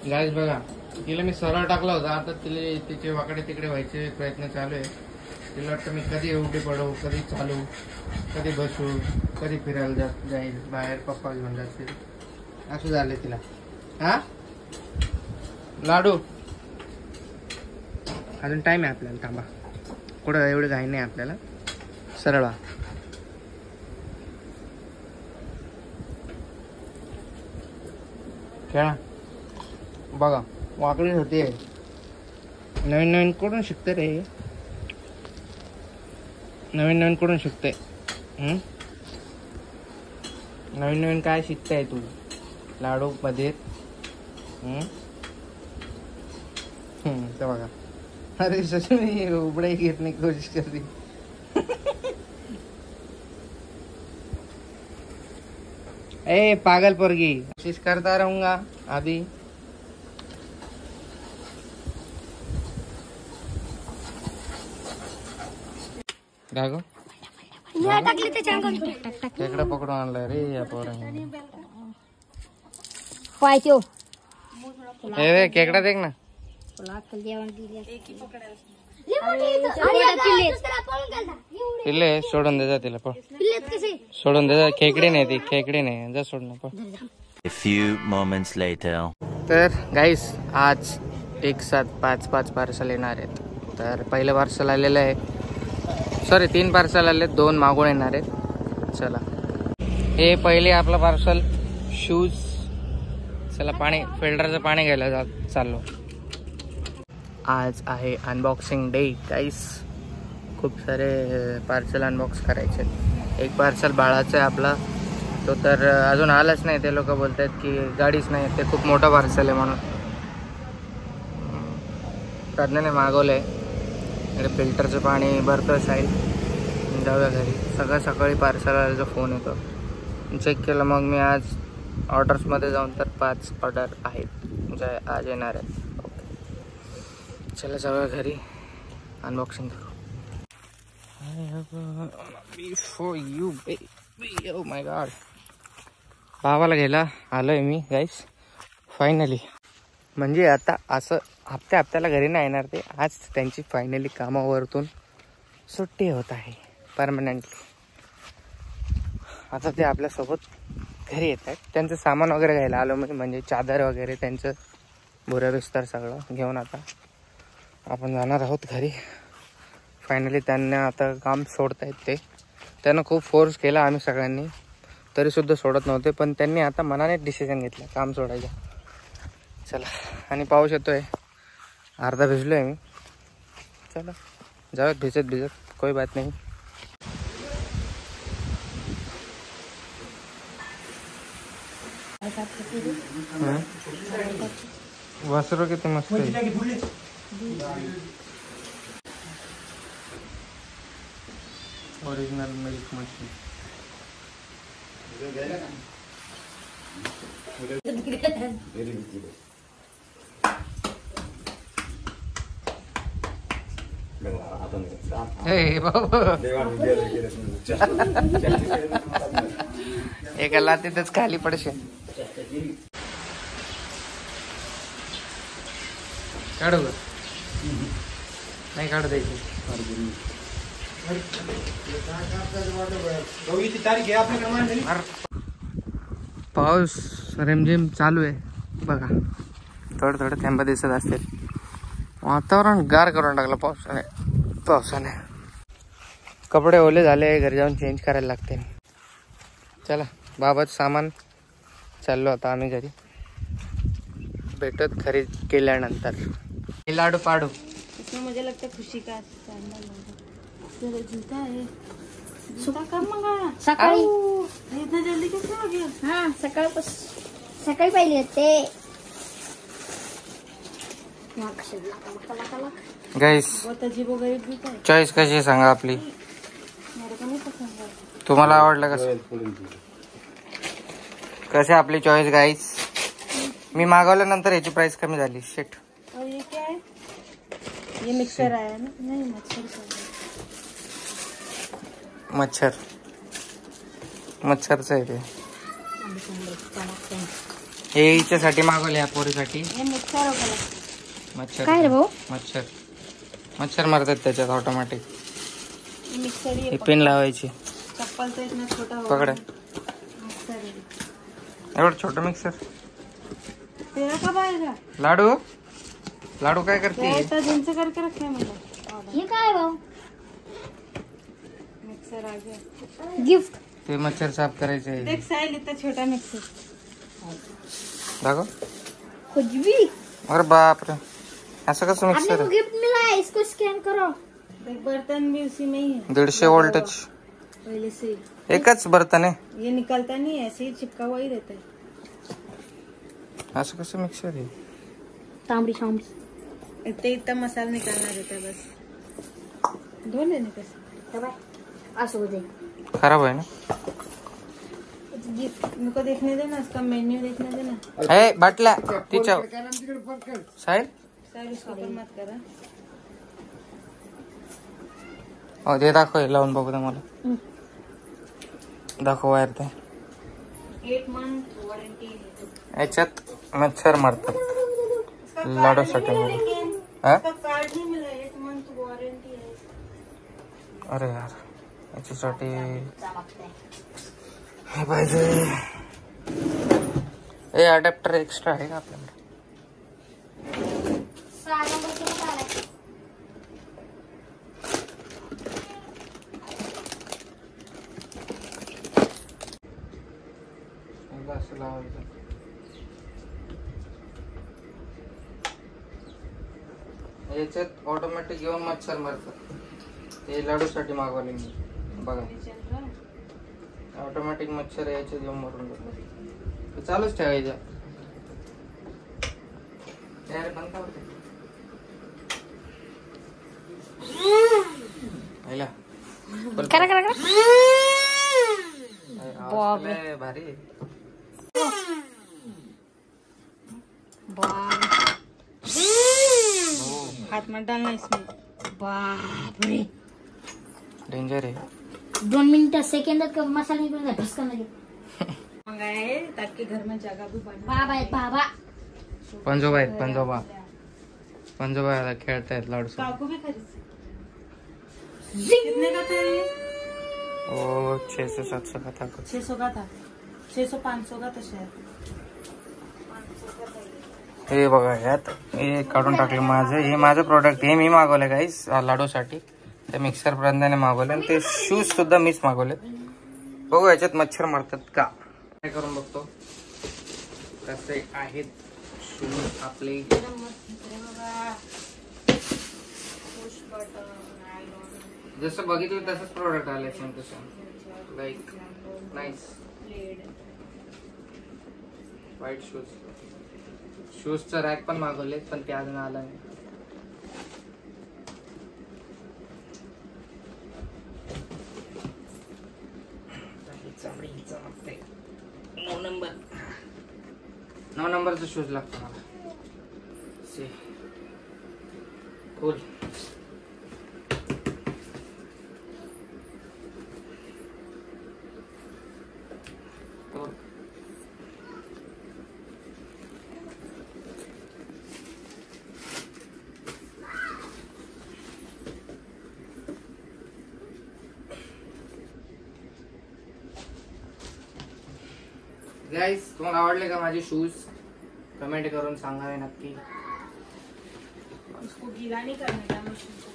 Guys बघा, तिला मी सरळ टाकला होता, आता तिचे वाकडे तिकडे व्हायचे प्रयत्न चालू आहे. तिला वाटतं मी कधी उलटी पडू, कधी चालू, कधी बसू, कधी फिरायला जाईल बाहेर, पप्पा घेऊन जातील, असं झालंय तिला. हा लाडू, अजून टाइम आहे आपल्याला, थांबा. कुठं एवढं घाई नाही आपल्याला, सरळ व्हा. खेळा. बघा वाकडी होते. नवीन नवीन कुठून शिकते रे, नवीन नवीन कुठून शिकते. नवीन नवीन काय शिकताय तू लाडू मध्ये. तर बघा, अरे सचिन उबड़ाई घेतने की कोशिश कर रही. ए पागल पोरगी, कोशिश करता रहूंगा अभी. काय गो खेकडा पकडून आणलाय रे या पोराने. पायचो ए खेकडा देख ना. पिल्ले सोडून दे जा तिला, पळ सोडून दे जा. खेकडे नाही ती, खेकडे नाही, जा सोडून पळ. A few moments later. तर गाईस आज एक साथ 5 पार्सल येणार आहेत. तर पहिलं पार्सल आलेलं आहे, सॉरी 3 पार्सल आले, 2 मागून येणार आहेत. चला हे पहिले आपलं पार्सल शूज. चला पाणी, फिल्टरचं पाणी घ्यायला चाललो. आज आहे अनबॉक्सिंग डे गाईस. खूप सारे पार्सल अनबॉक्स करायचे. एक पार्सल बाळाचं आहे आपला, तो तर अजून आलाच नाही. ते लोक बोलत आहेत की गाडीच नाही, ते खूप मोठं पार्सल आहे म्हणून. प्रज्ञाने मागवलं आहे. इकडे फिल्टरचं पाणी भरतं साईल. जाऊया घरी. सकाळी पार्सल आल्याचा फोन येतो. चेक केलं मग मी आज ऑर्डर्समध्ये जाऊन, तर 5 ऑर्डर आहेत जे आज येणार आहेत. ओके चला जाऊया घरी, अनबॉक्सिंग करू. For you baby, oh my God. भावाला घ्यायला आलोय मी गाईस फायनली. म्हणजे आता असं हप्त्याला घरी नाही येणार ते. आज त्यांची फायनली कामावरतून सुट्टी होत आहे परमनंटली. आता ते आपल्यासोबत घरी येत आहेत. त्यांचं सामान वगैरे घ्यायला आलो मी, म्हणजे चादर वगैरे, त्यांचं बुऱ्या बिस्तर सगळं घेऊन आता आपण जाणार आहोत घरी. फायनली त्यांना आता काम सोडतायत ते. त्यांना खूप फोर्स केला आम्ही सगळ्यांनी, तरीसुद्धा सोडत नव्हते. पण त्यांनी आता मनाने डिसिजन घेतलं काम सोडायचं. चला, आणि पाऊस येतोय, अर्धा भिजलो आहे मी. चला जाऊयात भिजत, कोई बात नाही. वासरू किती मस्त आहे. Original milk machine. एका लातीतच खाली पडशील. काढू ग, नाही काढू द्यायची. पाऊस रिमझिम चालू आहे बघा. थोडं थेंब दिसत असतील. वातावरण गार करून टाकलं पावसाने. कपडे ओले झाले, घरी जाऊन चेंज करायला लागते. चला बाबाचं सामान चाललो आता आम्ही घरी. भेटत खरेदी केल्यानंतर. लाडू पाडू मुझे लगता है खुशी का जूता है. जूता कब मंगाया? सकाळी. इतना जल्दी कैसे हो गया? हाँ सकाळी पाहिले ते. गाइस चॉईस कशी आहे सांगा आपली. तुम्हाला आवडलं कसं? कशी आपली चॉईस गाइस. मी मागवल्यानंतर याची प्राइस कमी झाली. शिट. और ये क्या है? ये मिक्सर आया ना. नहीं मच्छरचं आहे ते. हे हिच्यासाठी मागवले या पोरीसाठी हे मिक्सर वगैरे मच्छर. काय रे भाऊ? मच्छर मारतात त्याच्यात ऑटोमॅटिक. मिक्सर हे पिन लावायची. चप्पलचा इतना छोटा पकड. मिक्सर आहे. एवढं छोटं मिक्सर. तेरा कब आएगा? लाडू काय करते? दिन से करके रखे हैं मतलब. ये काय भाऊ? मिक्सर आ गया. गिफ्ट. ते मच्छर साफ करायचे. देख साहिल इतना छोटा मिक्सर. दाखव. कुछ भी. अरे बाप रे, ऐसा कैसा मिक्सर आपने है? को गिफ्ट मिला है, इसको स्कैन करो. एक बर्तन भी उसी में ही है. 150 वोल्टेज पहले से. एकच बर्तन है. ये निकलता नहीं है, ऐसे ही चिपका हुआ ही रहता है. असं कसं मिक्सर आहे? तांबड़ी शांबड़ी इतना मसाला निकालना रहता है बस. धो लेने कैसे असो दे. खराब आहे ना. मुझको देखने देना, इसका मेन्यू देखने देना. ए बाटल्या तिच्या साहिल साहिल उसको ऊपर मत करा. हो ते दाखव, लावून बघू दे मला. दाखव वायर ते. 8 मंथ वॉरंटी. याच्यात मच्छर मारतात लाडूसाठी. हा? कार्ड नहीं मिला. 8 मंथ वॉरंटी है. अरे यार, याच्यासाठी हे पाहिजे. हे अडॅप्टर एक्स्ट्रा आहे का आपल्याकडे? असं लावायचं. याच्यात ऑटोमॅटिक येऊन मच्छर मारतात. ते लाडूसाठी मागवले मी. बघा ऑटोमॅटिक मच्छर याच्यात येऊन मारून जातात. चालूच ठेवायचं. बंद करा करा करा. भारी. हाथ मत डालना इसमें. बाप रे, डेंजर आहे. 2 मिनट सेकंदात मसाला निघून ढसका लगे. मंगाए ताकि घर में जगह भी बने. बाबा है बाबा. पंजोबा आहेत. पंजोबा खेळतायत लाडू. काकू भी खरीद. कितने का था ये? ओ 600-700 का था. 600 का था. 600-500 का था शायद. हे बघा यात हे काढून टाकले माझं. हे माझं प्रोडक्ट हे मी मागवलं गाईस लाडूसाठी. ते मिक्सर प्रंदाने मागवले आणि ते शूज सुद्धा मीच मागवले. बघू याच्यात मच्छर मारतात का. काय करून बघतो कसे आहेत शूज आपले. जसं बघितलं तसंच प्रोडक्ट आले same to same. Like nice white शूजचं रॅक पण मागवले पण ते अजून आलं नाही. चमकते. 9 नंबरचा शूज लागतो मला. कूल. गाइस तुम्हाला आवडले का माझे शूज? कमेंट करून सांगा नक्की. उसको गीला नहीं करने का मशीन को.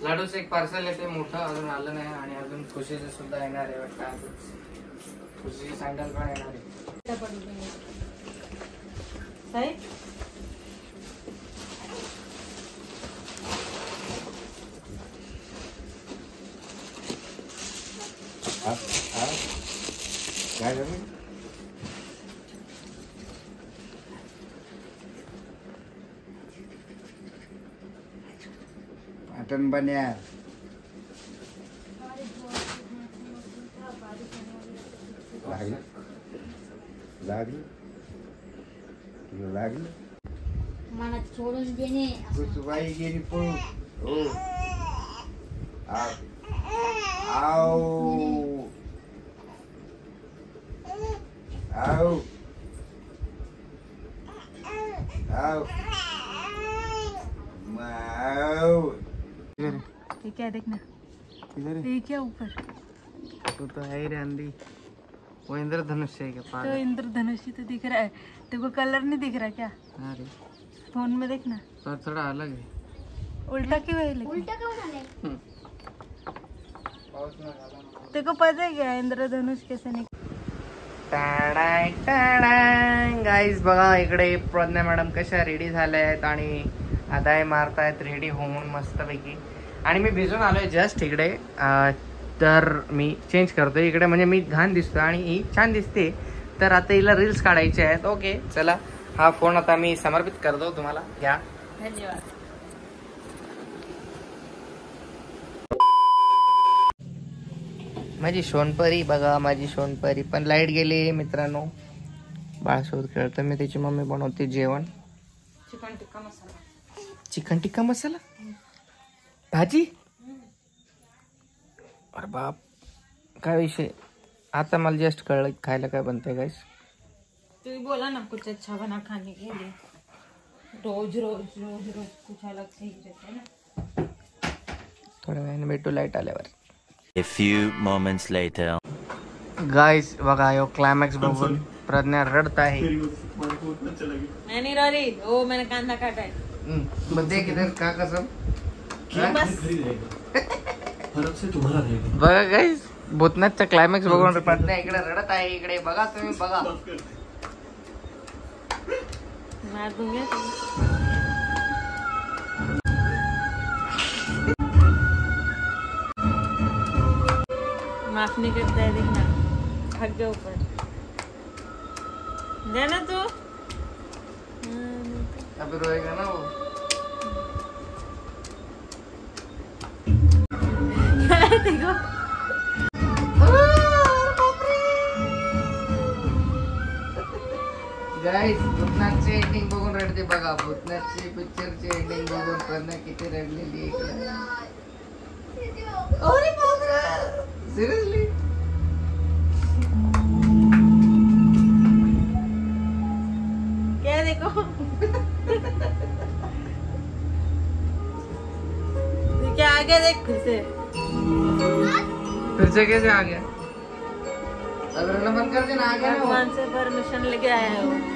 लाडूचं एक पार्सल येते मोठं, अजून आलं नाही आणि अजून खुशीचं सुद्धा येणार आहे वाटतं. खुशीची सँडल पण येणार आहे. काय झालं? मटन बन्या लागली मला सोडून देणे. बाई गेली पळून. Oh. Ow. Ow. Ow. Ow. Wow. ये क्या देखना, इधर ये क्या ऊपर? तो है ही रे अंधी। वो इंद्रधनुष है क्या तो पागल? इंद्रधनुष ही तो दिख रहा है, तेरे को कलर नहीं दिख रहा क्या? अरे फोन में देखना, पर थोड़ा अलग है। उल्टा क्यों है लेकिन? हम्म। तेरे को पता है क्या इंद्रधनुष कैसे निकल? गाईज बघा इकडे प्रज्ञा मॅडम कशा रेडी झाल्या आहेत आणि आदाय मारतायत रेडी होऊन मस्तपैकी. आणि मी भिजून आलोय जस्ट इकडे. तर मी चेंज करतोय इकडे, म्हणजे मी घाण दिसतो आणि ही छान दिसते. तर आता हिला रील्स काढायचे आहेत. ओके चला, हा फोन आता मी समर्पित करतो तुम्हाला, घ्या. धन्यवाद. माझी सोनपरी बघा, माझी सोनपरी. पण लाईट गेली मित्रांनो. बाळासोबत खेळतो मी. त्याची मम्मी बनवते जेवण. चिकन टिक्का मसाला. चिकन टिक्का मसाला भाजी. अरे बाप, काय विषय. आता मला जस्ट कळलं खायला काय बनतंय गाईस. तू बोला ना कुछ अच्छा बना खाने के लिए. रोज रोज रोज रोज कुछ अलग से ही रहता है ना. थोड्या वेळाने भेटू लाईट आल्यावर. A few moments later. गाईस बघा यो क्लायमॅक्स बघून प्रज्ञा रडत आहे. मैं नहीं रो रही, ओ मैंने कांदा काटा है. मग देख इधर का कसम. बस बघा गाईस, भूतनाथचा क्लायमॅक्स बघून प्रज्ञा इकडे रडत आहे. इकडे बघा तुम्ही बघा. मार दूंगी. माफ नहीं करता है देखना, भाग गया ऊपर. जाना तू. अभी रोएगा ना वो. देखो गाईस भूतनाथची एंडिंग बघून रडते बघा. भूतनाथची पिक्चरची एंडिंग बघून प्रज्ञा किती रडलेली आहे इकडे. अरे बापरे, सिरियसली. क्या देखो. क्या आ गया देख फिर से कैसे आ गया. अब रोना बंद कर देना. आ गया ना वो. भगवान से परमिशन लेके आया है वो.